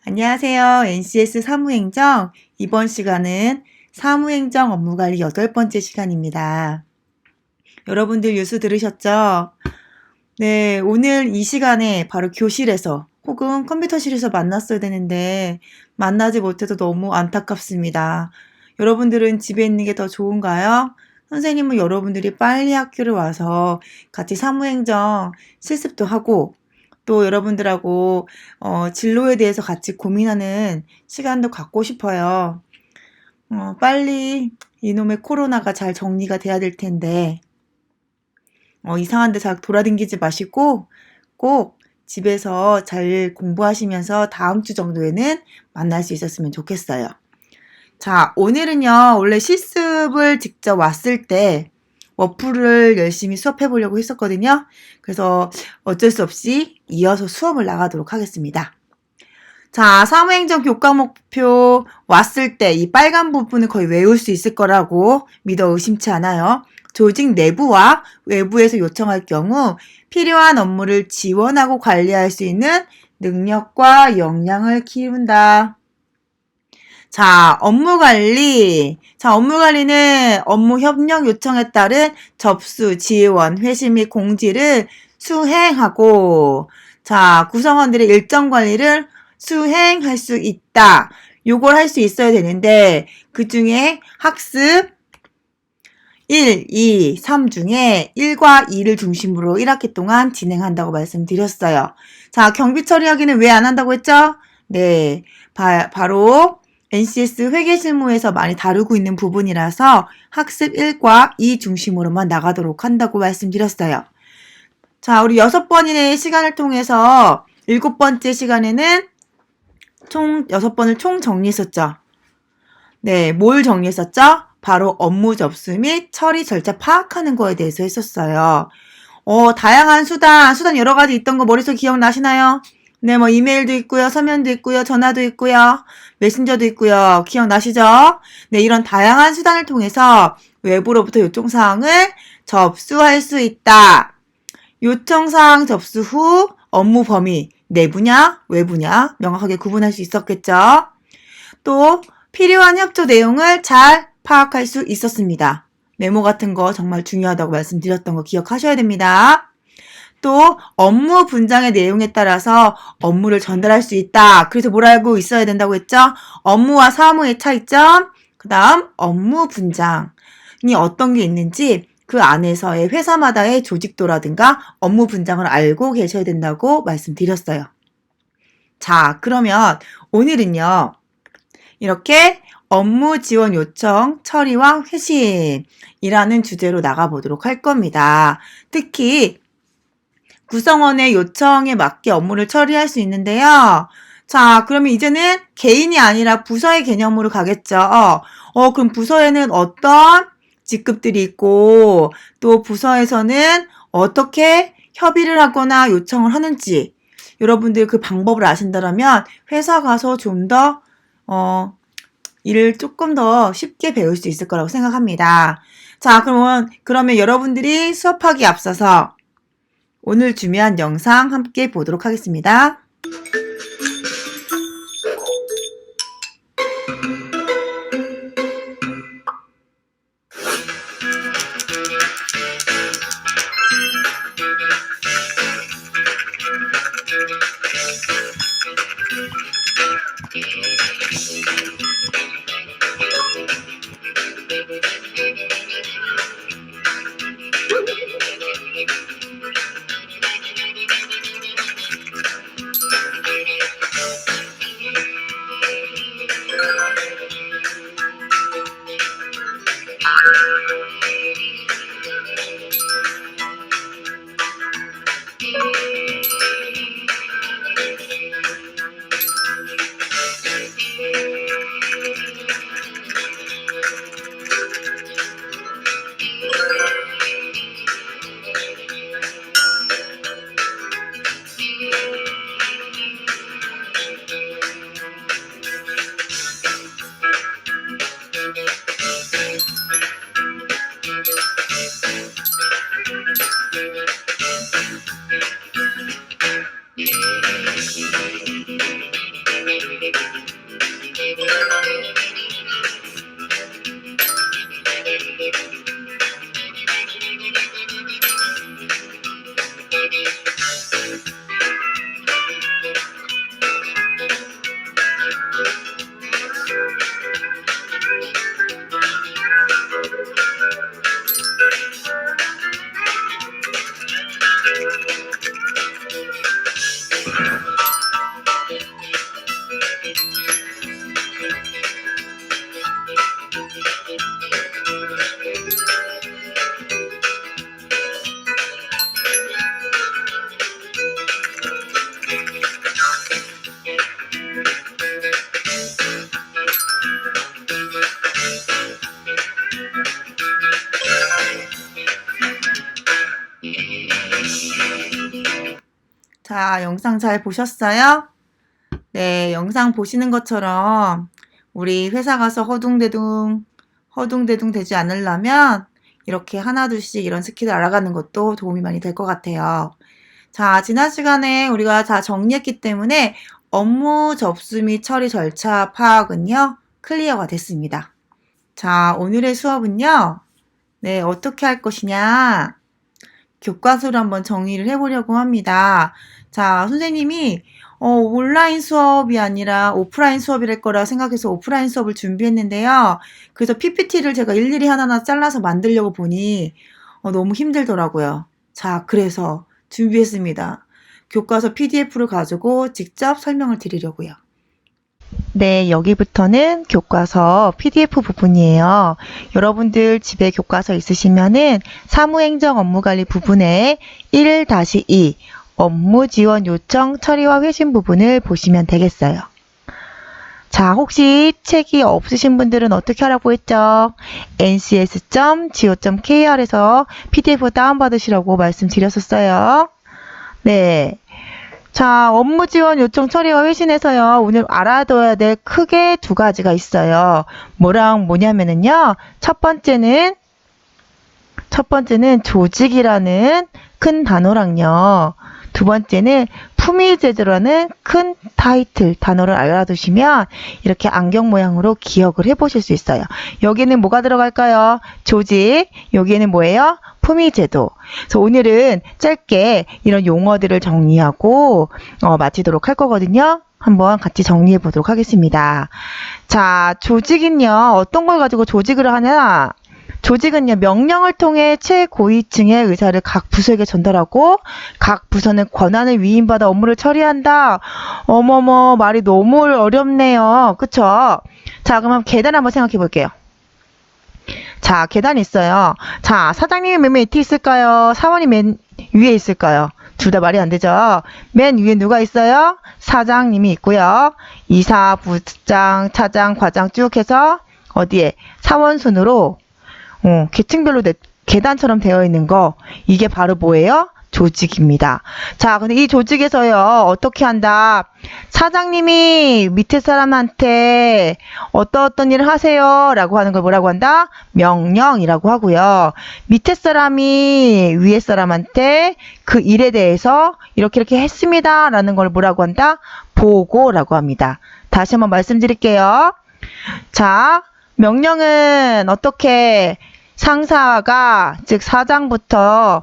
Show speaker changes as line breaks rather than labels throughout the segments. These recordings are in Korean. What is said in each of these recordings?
안녕하세요. NCS 사무행정. 이번 시간은 사무행정 업무관리 8번째 시간입니다. 여러분들 뉴스 들으셨죠? 네, 오늘 이 시간에 바로 교실에서 혹은 컴퓨터실에서 만났어야 되는데 만나지 못해서 너무 안타깝습니다. 여러분들은 집에 있는 게 더 좋은가요? 선생님은 여러분들이 빨리 학교를 와서 같이 사무행정 실습도 하고 또 여러분들하고 진로에 대해서 같이 고민하는 시간도 갖고 싶어요. 빨리 이놈의 코로나가 잘 정리가 돼야 될 텐데 이상한 데 잘 돌아다니지 마시고 꼭 집에서 잘 공부하시면서 다음 주 정도에는 만날 수 있었으면 좋겠어요. 자, 오늘은요. 원래 실습을 직접 왔을 때 워프를 열심히 수업해 보려고 했었거든요. 그래서 어쩔 수 없이 이어서 수업을 나가도록 하겠습니다. 자, 사무행정 교과 목표 왔을 때 이 빨간 부분을 거의 외울 수 있을 거라고 믿어 의심치 않아요. 조직 내부와 외부에서 요청할 경우 필요한 업무를 지원하고 관리할 수 있는 능력과 역량을 키운다. 자, 업무관리. 자, 업무관리는 업무 협력 요청에 따른 접수, 지원, 회시 및 공지를 수행하고, 자, 구성원들의 일정 관리를 수행할 수 있다. 요걸 할 수 있어야 되는데, 그 중에 학습 1, 2, 3 중에 1과 2를 중심으로 1학기 동안 진행한다고 말씀드렸어요. 자, 경비 처리하기는 왜 안 한다고 했죠? 네, 바로 NCS 회계실무에서 많이 다루고 있는 부분이라서 학습 1과 2 중심으로만 나가도록 한다고 말씀드렸어요. 자, 우리 6번의 시간을 통해서 7번째 시간에는 총 6번을 총 정리했었죠. 네, 뭘 정리했었죠? 바로 업무 접수 및 처리 절차 파악하는 거에 대해서 했었어요. 다양한 수단 여러 가지 있던 거 머릿속에 기억나시나요? 네, 뭐 이메일도 있고요, 서면도 있고요, 전화도 있고요, 메신저도 있고요. 기억나시죠? 네, 이런 다양한 수단을 통해서 외부로부터 요청사항을 접수할 수 있다. 요청사항 접수 후 업무 범위, 내부냐, 외부냐 명확하게 구분할 수 있었겠죠? 또 필요한 협조 내용을 잘 파악할 수 있었습니다. 메모 같은 거 정말 중요하다고 말씀드렸던 거 기억하셔야 됩니다. 또 업무 분장의 내용에 따라서 업무를 전달할 수 있다. 그래서 뭘 알고 있어야 된다고 했죠? 업무와 사무의 차이점, 그 다음 업무 분장이 어떤 게 있는지 그 안에서의 회사마다의 조직도라든가 업무 분장을 알고 계셔야 된다고 말씀드렸어요. 자, 그러면 오늘은요. 이렇게 업무 지원 요청, 처리와 회신이라는 주제로 나가보도록 할 겁니다. 특히 구성원의 요청에 맞게 업무를 처리할 수 있는데요. 자, 그러면 이제는 개인이 아니라 부서의 개념으로 가겠죠. 그럼 부서에는 어떤 직급들이 있고 또 부서에서는 어떻게 협의를 하거나 요청을 하는지 여러분들 그 방법을 아신다면 회사 가서 좀 더 일을 조금 더 쉽게 배울 수 있을 거라고 생각합니다. 자, 그러면 여러분들이 수업하기 앞서서 오늘 준비한 영상 함께 보도록 하겠습니다. 자, 영상 잘 보셨어요? 네, 영상 보시는 것처럼 우리 회사 가서 허둥대둥 되지 않으려면 이렇게 하나둘씩 이런 스킬을 알아가는 것도 도움이 많이 될 것 같아요. 자, 지난 시간에 우리가 다 정리했기 때문에 업무 접수 및 처리 절차 파악은요, 클리어가 됐습니다. 자, 오늘의 수업은요, 네, 어떻게 할 것이냐, 교과서를 한번 정리를 해보려고 합니다. 자, 선생님이 온라인 수업이 아니라 오프라인 수업이랄 거라 생각해서 오프라인 수업을 준비했는데요. 그래서 PPT를 제가 일일이 하나하나 잘라서 만들려고 보니 너무 힘들더라고요. 자, 그래서 준비했습니다. 교과서 PDF를 가지고 직접 설명을 드리려고요. 네, 여기부터는 교과서 PDF 부분이에요. 여러분들 집에 교과서 있으시면은 사무행정 업무관리 부분에 1-2 업무 지원 요청 처리와 회신 부분을 보시면 되겠어요. 자, 혹시 책이 없으신 분들은 어떻게 하라고 했죠? ncs.go.kr에서 PDF 다운받으시라고 말씀드렸었어요. 네. 자, 업무 지원 요청 처리와 회신에서요, 오늘 알아둬야 될 크게 두 가지가 있어요. 뭐랑 뭐냐면은요, 첫 번째는 조직이라는 큰 단어랑요, 두 번째는 품위제도라는 큰 타이틀 단어를 알아두시면 이렇게 안경 모양으로 기억을 해보실 수 있어요. 여기는 뭐가 들어갈까요? 조직, 여기에는 뭐예요? 품위제도. 그래서 오늘은 짧게 이런 용어들을 정리하고 마치도록 할 거거든요. 한번 같이 정리해 보도록 하겠습니다. 자, 조직은요, 어떤 걸 가지고 조직을 하냐? 조직은요, 명령을 통해 최고위층의 의사를 각 부서에게 전달하고 각 부서는 권한을 위임받아 업무를 처리한다. 어머머, 말이 너무 어렵네요. 그쵸? 자, 그럼 계단 한번 생각해 볼게요. 자, 계단이 있어요. 자, 사장님이 맨 밑에 있을까요? 사원이 맨 위에 있을까요? 둘 다 말이 안 되죠? 맨 위에 누가 있어요? 사장님이 있고요. 이사, 부장, 차장, 과장 쭉 해서 어디에? 사원 순으로 계층별로 계단처럼 되어 있는 거, 이게 바로 뭐예요? 조직입니다. 자, 근데 이 조직에서요, 어떻게 한다? 사장님이 밑에 사람한테 어떤 일을 하세요 라고 하는 걸 뭐라고 한다? 명령이라고 하고요. 밑에 사람이 위에 사람한테 그 일에 대해서 이렇게 했습니다 라는 걸 뭐라고 한다? 보고라고 합니다. 다시 한번 말씀드릴게요. 자, 명령은 어떻게 상사가, 즉 사장부터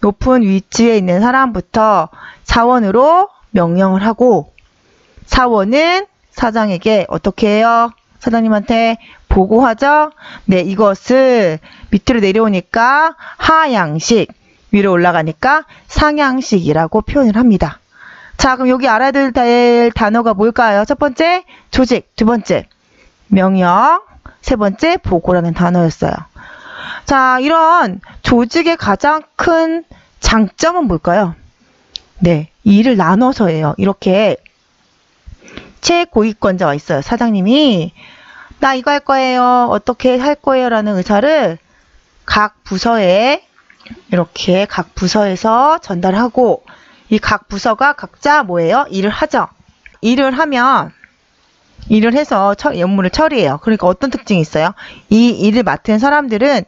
높은 위치에 있는 사람부터 사원으로 명령을 하고, 사원은 사장에게 어떻게 해요? 사장님한테 보고하죠? 네, 이것을 밑으로 내려오니까 하향식, 위로 올라가니까 상향식이라고 표현을 합니다. 자, 그럼 여기 알아야 될 단어가 뭘까요? 첫 번째, 조직. 두 번째, 명령. 세 번째, 보고라는 단어였어요. 자, 이런 조직의 가장 큰 장점은 뭘까요? 네, 일을 나눠서 해요. 이렇게 최고위권자가 있어요. 사장님이 나 이거 할 거예요. 어떻게 할 거예요? 라는 의사를 각 부서에 이렇게 각 부서에서 전달하고, 이 각 부서가 각자 뭐예요? 일을 하죠. 일을 해서 업무를 처리해요. 그러니까 어떤 특징이 있어요? 이 일을 맡은 사람들은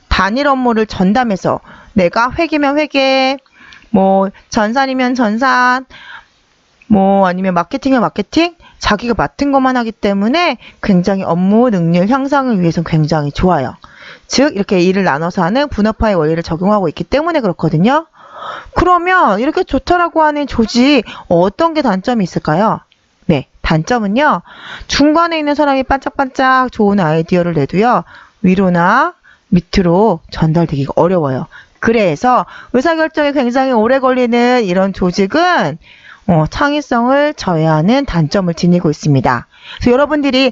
단일 업무를 전담해서, 내가 회계면 회계, 뭐 전산이면 전산, 뭐 아니면 마케팅이면 마케팅, 자기가 맡은 것만 하기 때문에 굉장히 업무 능률 향상을 위해서는 굉장히 좋아요. 즉 이렇게 일을 나눠서 하는 분업화의 원리를 적용하고 있기 때문에 그렇거든요. 그러면 이렇게 좋다라고 하는 조직, 어떤 게 단점이 있을까요? 네, 단점은요, 중간에 있는 사람이 반짝반짝 좋은 아이디어를 내도요, 위로나 밑으로 전달되기가 어려워요. 그래서 의사결정이 굉장히 오래 걸리는 이런 조직은 창의성을 저해하는 단점을 지니고 있습니다. 그래서 여러분들이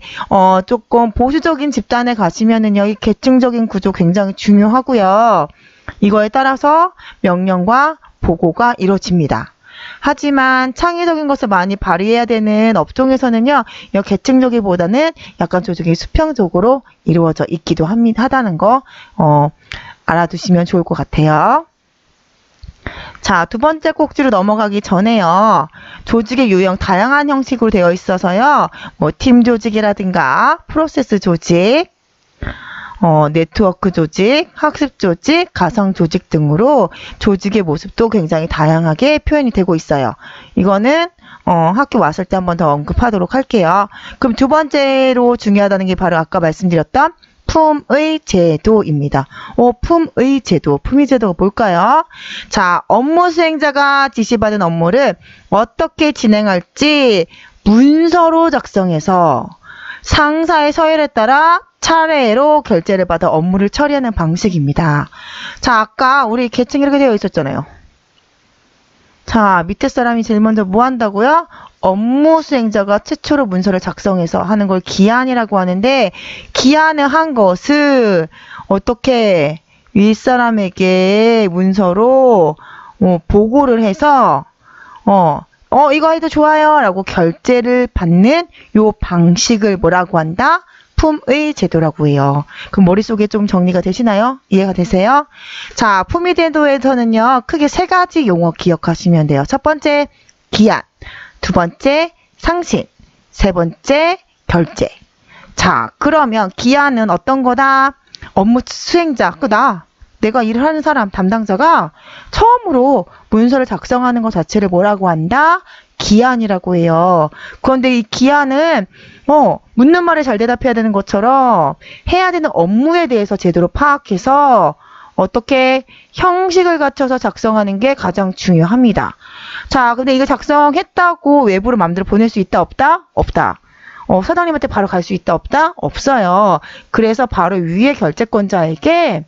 조금 보수적인 집단에 가시면은요, 이 계층적인 구조 굉장히 중요하고요. 이거에 따라서 명령과 보고가 이루어집니다. 하지만 창의적인 것을 많이 발휘해야 되는 업종에서는요, 이 계층적이보다는 약간 조직이 수평적으로 이루어져 있기도 하다는 거 알아두시면 좋을 것 같아요. 자, 두 번째 꼭지로 넘어가기 전에요. 조직의 유형 다양한 형식으로 되어 있어서요. 뭐 팀 조직이라든가 프로세스 조직, 네트워크 조직, 학습 조직, 가상 조직 등으로 조직의 모습도 굉장히 다양하게 표현이 되고 있어요. 이거는 학교 왔을 때 한 번 더 언급하도록 할게요. 그럼 두 번째로 중요하다는 게 바로 아까 말씀드렸던 품의 제도입니다. 품의 제도. 품의 제도가 뭘까요? 자, 업무 수행자가 지시받은 업무를 어떻게 진행할지 문서로 작성해서 상사의 서열에 따라 차례로 결제를 받아 업무를 처리하는 방식입니다. 자, 아까 우리 계층 이렇게 되어 있었잖아요. 자, 밑에 사람이 제일 먼저 뭐 한다고요? 업무 수행자가 최초로 문서를 작성해서 하는 걸 기한이라고 하는데, 기한을 한 것을 어떻게 윗사람에게 문서로 보고를 해서 이거 해도 좋아요 라고 결제를 받는 요 방식을 뭐라고 한다? 품의 제도라고 해요. 그럼 머릿속에 좀 정리가 되시나요? 이해가 되세요? 자, 품의 제도에서는요, 크게 세 가지 용어 기억하시면 돼요. 첫 번째, 기한. 두 번째, 상신. 세 번째, 결제. 자, 그러면 기한은 어떤 거다? 업무 수행자, 내가 일을 하는 사람, 담당자가 처음으로 문서를 작성하는 것 자체를 뭐라고 한다? 기한이라고 해요. 그런데 이 기한은 묻는 말에 잘 대답해야 되는 것처럼 해야 되는 업무에 대해서 제대로 파악해서 어떻게 형식을 갖춰서 작성하는 게 가장 중요합니다. 자, 근데 이거 작성했다고 외부로 마음대로 보낼 수 있다, 없다? 없다. 사장님한테 바로 갈 수 있다, 없다? 없어요. 그래서 바로 위에 결제권자에게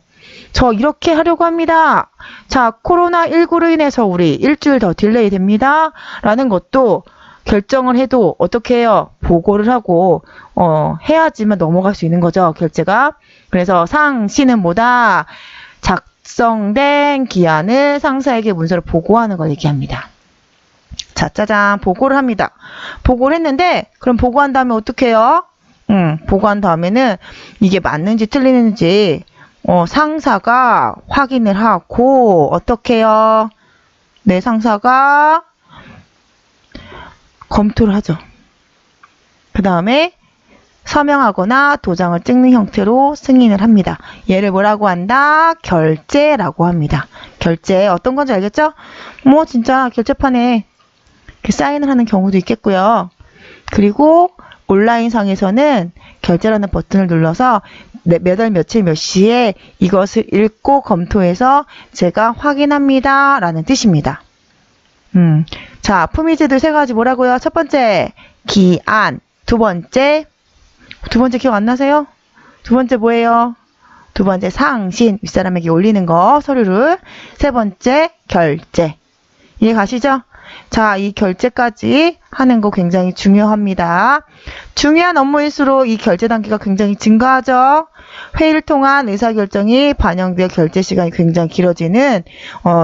저 이렇게 하려고 합니다. 자, 코로나19로 인해서 우리 일주일 더 딜레이 됩니다. 라는 것도 결정을 해도 어떻게 해요? 보고를 하고 해야지만 넘어갈 수 있는 거죠. 결제가. 그래서 상시는 뭐다? 작성된 기한을 상사에게 문서를 보고하는 걸 얘기합니다. 자, 짜잔. 보고를 합니다. 보고를 했는데 그럼 보고한 다음에 어떻게 해요? 보고한 다음에는 이게 맞는지 틀리는지 상사가 확인을 하고 어떻게 해요? 네, 상사가 검토를 하죠. 그 다음에 서명하거나 도장을 찍는 형태로 승인을 합니다. 얘를 뭐라고 한다? 결제라고 합니다. 결제 어떤 건지 알겠죠? 진짜 결제판에 이렇게 사인을 하는 경우도 있겠고요. 그리고 온라인상에서는 결제라는 버튼을 눌러서 몇 월 며칠 몇 시에 이것을 읽고 검토해서 제가 확인합니다. 라는 뜻입니다. 자, 품위제도 세 가지 뭐라고요? 첫 번째, 기한. 두 번째 기억 안 나세요? 두 번째 뭐예요? 두 번째, 상신. 윗사람에게 올리는 거, 서류를. 세 번째, 결제. 이해 가시죠? 자, 이 결제까지 하는 거 굉장히 중요합니다. 중요한 업무일수록 이 결제 단계가 굉장히 증가하죠. 회의를 통한 의사결정이 반영되어 결제 시간이 굉장히 길어지는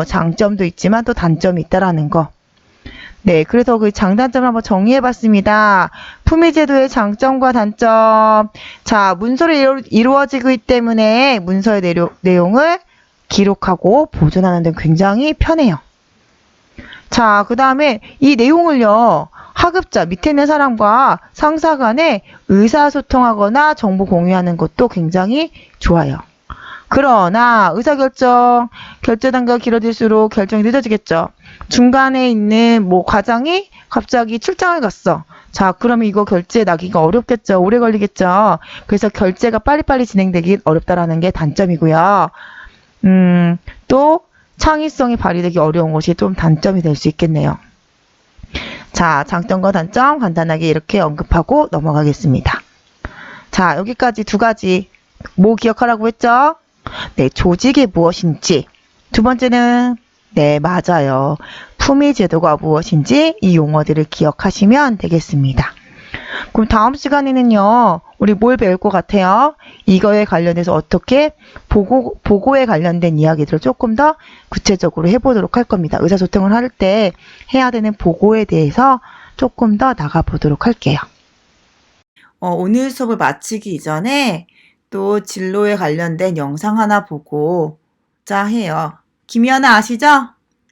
장점도 있지만 또 단점이 있다라는 거. 네, 그래서 그 장단점을 한번 정리해봤습니다. 품위제도의 장점과 단점. 자, 문서로 이루어지기 때문에 문서의 내용을 기록하고 보존하는 데 굉장히 편해요. 자, 그 다음에 이 내용을요, 하급자, 밑에 있는 사람과 상사 간에 의사소통하거나 정보 공유하는 것도 굉장히 좋아요. 그러나 결제 단계가 길어질수록 결정이 늦어지겠죠. 중간에 있는 과장이 갑자기 출장을 갔어. 자, 그러면 이거 결제 나기가 어렵겠죠. 오래 걸리겠죠. 그래서 결제가 빨리빨리 진행되기 어렵다라는 게 단점이고요. 또 창의성이 발휘되기 어려운 것이 좀 단점이 될 수 있겠네요. 자, 장점과 단점 간단하게 이렇게 언급하고 넘어가겠습니다. 자, 여기까지 두 가지 뭐 기억하라고 했죠? 네, 조직이 무엇인지. 두 번째는 네, 맞아요. 품위제도가 무엇인지 이 용어들을 기억하시면 되겠습니다. 그럼 다음 시간에는요, 우리 뭘 배울 것 같아요? 이거에 관련해서 어떻게 보고에 관련된 이야기들을 조금 더 구체적으로 해보도록 할 겁니다. 의사소통을 할 때 해야 되는 보고에 대해서 조금 더 나가보도록 할게요. 오늘 수업을 마치기 이전에 또 진로에 관련된 영상 하나 보고자 해요. 김연아 아시죠?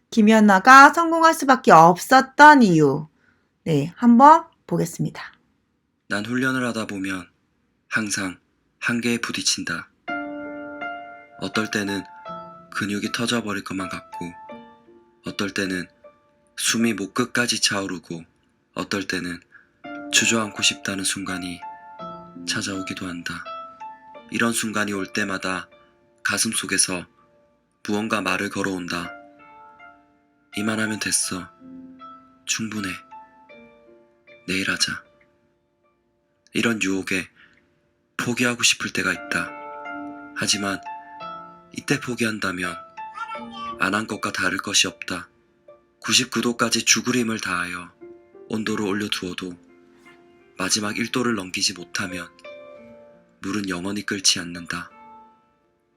김연아가 성공할 수밖에 없었던 이유. 네, 한번 보겠습니다.
난 훈련을 하다 보면 항상 한계에 부딪힌다. 어떨 때는 근육이 터져버릴 것만 같고, 어떨 때는 숨이 목 끝까지 차오르고, 어떨 때는 주저앉고 싶다는 순간이 찾아오기도 한다. 이런 순간이 올 때마다 가슴 속에서 무언가 말을 걸어온다. 이만하면 됐어. 충분해. 내일 하자. 이런 유혹에 포기하고 싶을 때가 있다. 하지만 이때 포기한다면 안 한 것과 다를 것이 없다. 99도까지 죽을 힘을 다하여 온도를 올려두어도 마지막 1도를 넘기지 못하면 물은 영원히 끓지 않는다.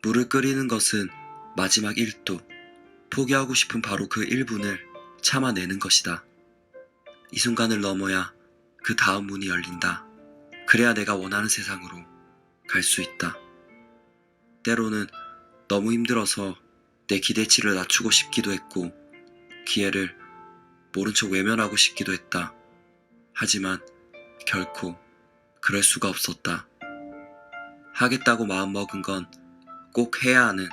물을 끓이는 것은 마지막 1도, 포기하고 싶은 바로 그 1분을 참아내는 것이다. 이 순간을 넘어야 그 다음 문이 열린다. 그래야 내가 원하는 세상으로 갈 수 있다. 때로는 너무 힘들어서 내 기대치를 낮추고 싶기도 했고, 기회를 모른 척 외면하고 싶기도 했다. 하지만 결코 그럴 수가 없었다. 하겠다고 마음먹은 건 꼭 해야 하는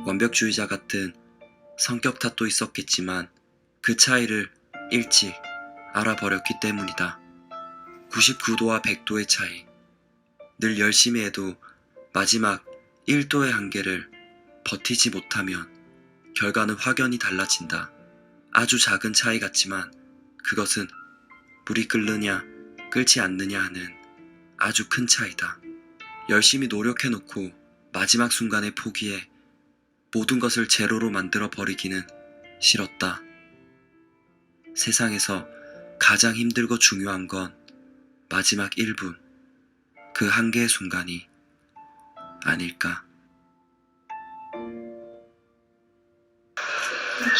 완벽주의자 같은 성격 탓도 있었겠지만 그 차이를 일찍 알아버렸기 때문이다. 99도와 100도의 차이. 늘 열심히 해도 마지막 1도의 한계를 버티지 못하면 결과는 확연히 달라진다. 아주 작은 차이 같지만 그것은 물이 끓느냐 끓지 않느냐 하는 아주 큰 차이다. 열심히 노력해놓고 마지막 순간에 포기해 모든 것을 제로로 만들어 버리기는 싫었다. 세상에서 가장 힘들고 중요한 건 마지막 1분, 그 한계의 순간이 아닐까.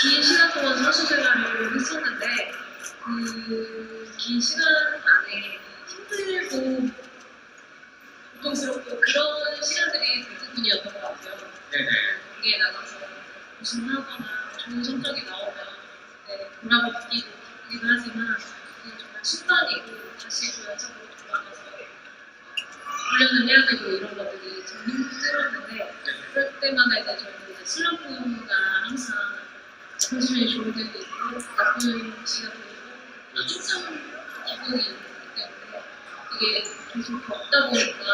긴 시간 동안 선수 생활을 했었는데 그 긴 시간 안에 힘들고 고통스럽고 그런 시간들이 대부분이었던 것 같아요. 경기에 나가서 우승하거나 좋은 성적이 나오면 보람을 느끼기도 하지만 그게 정말 순간이고 다시 그 연습으로 돌아가서 훈련을 해야 되고 이런 것들이 좀 힘들었는데 그럴 때마다 이제 저희도 이제 슬럼프가 항상 컨디션이 좋을 때도 있고 나쁜 시간도 있고 항상 기분이 있기 때문에 이게 계속 겪다 보니까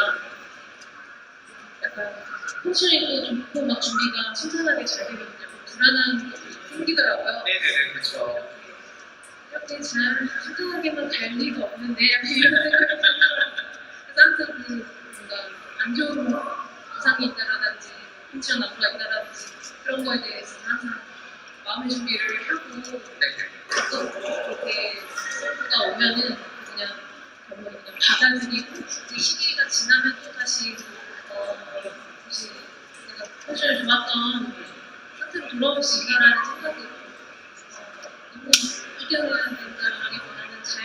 약간 컨디션이 또 좋고 막 준비가 순탄하게 잘 되면 불안한 것도 생기더라고요.
네네네, 그렇죠.
이렇게 잘 순탄하게만 갈 리가 없는데 이런 생각이 들어요. 그래서 항상 그 뭔가 안 좋은 부상이 있다라든지 컨디션 악화가 있다라든지 그런 거에 대해서 항상 마음의 준비를 하고 또 그렇게 슬프가 오면은 그냥 결국 그냥 받아들이고 그 시기가 지나면 또 다시 다시 내가 컨디션이 좋았던 상태로 돌아올 수 있다라는 생각이 너무 이겨내야 된다라기보다는 잘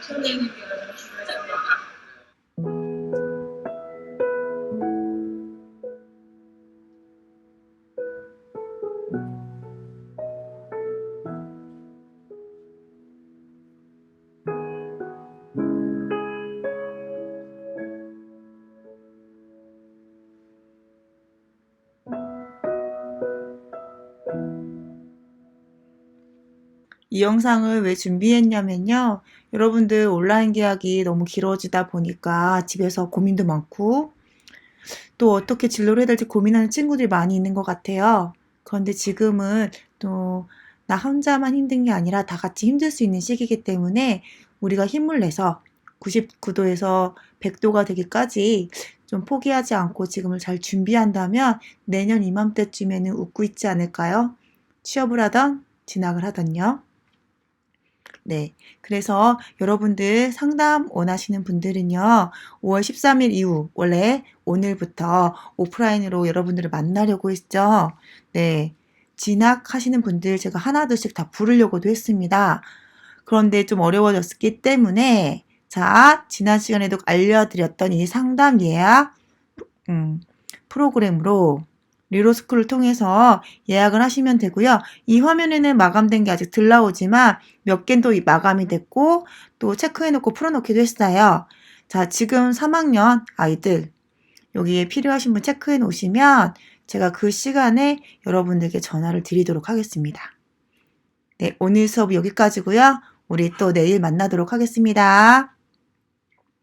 버텨내는 게 가장 중요하다고 생각합니다.
이 영상을 왜 준비했냐면요. 여러분들 온라인 계약이 너무 길어지다 보니까 집에서 고민도 많고 또 어떻게 진로를 해야 될지 고민하는 친구들이 많이 있는 것 같아요. 그런데 지금은 또 나 혼자만 힘든 게 아니라 다 같이 힘들 수 있는 시기이기 때문에 우리가 힘을 내서 99도에서 100도가 되기까지 좀 포기하지 않고 지금을 잘 준비한다면 내년 이맘때쯤에는 웃고 있지 않을까요? 취업을 하던 진학을 하던요. 네. 그래서 여러분들 상담 원하시는 분들은요, 5월 13일 이후, 원래 오늘부터 오프라인으로 여러분들을 만나려고 했죠. 네. 진학하시는 분들 제가 하나둘씩 다 부르려고도 했습니다. 그런데 좀 어려워졌기 때문에, 자, 지난 시간에도 알려드렸던 이 상담 예약, 프로그램으로, 리로스쿨을 통해서 예약을 하시면 되고요. 이 화면에는 마감된 게 아직 덜 나오지만 몇 개는 또 마감이 됐고 또 체크해놓고 풀어놓기도 했어요. 자, 지금 3학년 아이들 여기에 필요하신 분 체크해 놓으시면 제가 그 시간에 여러분들께 전화를 드리도록 하겠습니다. 네, 오늘 수업 여기까지고요. 우리 또 내일 만나도록 하겠습니다.